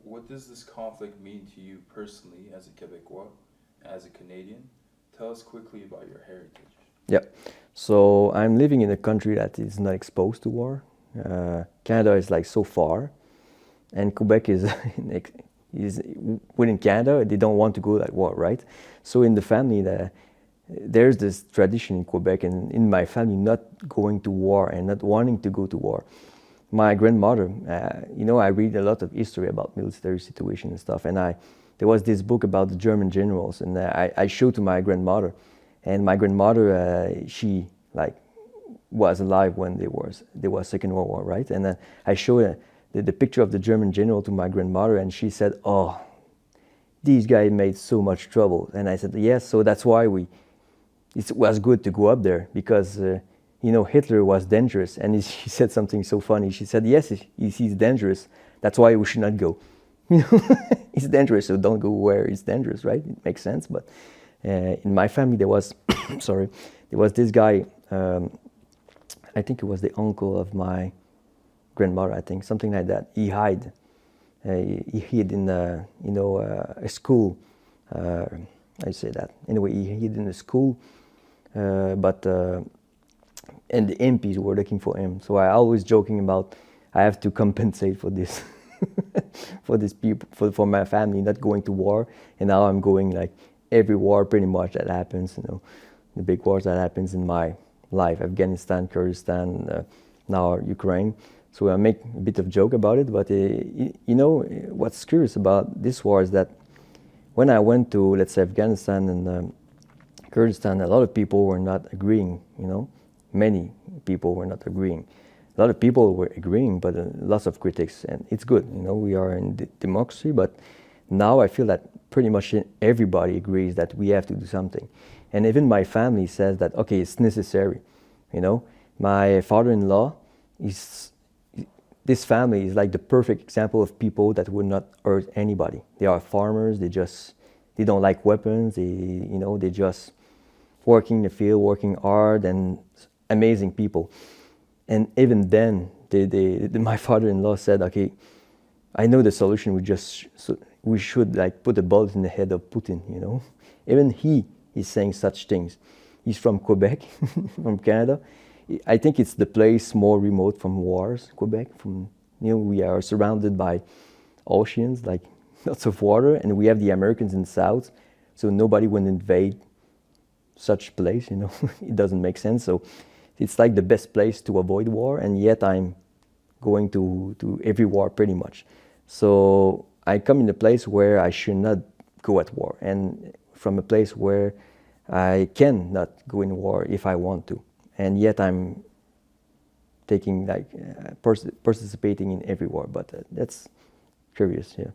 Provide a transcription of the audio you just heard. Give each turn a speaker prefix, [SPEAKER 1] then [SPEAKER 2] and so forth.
[SPEAKER 1] What does this conflict mean to you personally as a Quebecois, as a Canadian? Tell us quickly about your heritage.
[SPEAKER 2] Yeah. So I'm living in a country that is not exposed to war. Canada is like so far, and Quebec is is within Canada. They don't want to go that war, right? So in the family, there's this tradition in Quebec and in my family not going to war and not wanting to go to war. My grandmother, I read a lot of history about military situation and stuff, and there was this book about the German generals, and I showed to my grandmother, and my grandmother, she like was alive when there was Second World War, right? And I showed the picture of the German general to my grandmother, and she said, "Oh, these guys made so much trouble." And I said, "Yes, so that's why it was good to go up there because." Hitler was dangerous, and she said something so funny. She said, "Yes, he's dangerous. That's why we should not go. He's dangerous, so don't go where it's dangerous, right? It makes sense." But in my family, there was, there was this guy. I think it was the uncle of my grandmother. I think something like that. He hid in a school. I say that anyway. He hid in a school, but. And the MPs were looking for him. So I always joking about I have to compensate for this, for these people, for my family not going to war. And now I'm going like every war pretty much that happens. The big wars that happens in my life: Afghanistan, Kurdistan, now Ukraine. So I make a bit of joke about it. But what's curious about this war is that when I went to, let's say, Afghanistan and Kurdistan, a lot of people were not agreeing. Many people were not agreeing. A lot of people were agreeing, but lots of critics, and it's good. We are in democracy, but now I feel that pretty much everybody agrees that we have to do something. And even my family says that, okay, it's necessary. My father-in-law this family is like the perfect example of people that would not hurt anybody. They are farmers, they don't like weapons, they just working in the field, working hard, and amazing people. And even then, my father-in-law said, "Okay, I know the solution. We should like put a bullet in the head of Putin." Even he is saying such things. He's from Quebec, from Canada. I think it's the place more remote from wars. Quebec, we are surrounded by oceans, like lots of water, and we have the Americans in the south, so nobody would invade such place. It doesn't make sense. So it's like the best place to avoid war, and yet I'm going to every war pretty much. So I come in a place where I should not go at war, and from a place where I cannot go in war if I want to, and yet I'm taking participating in every war. But that's curious, yeah.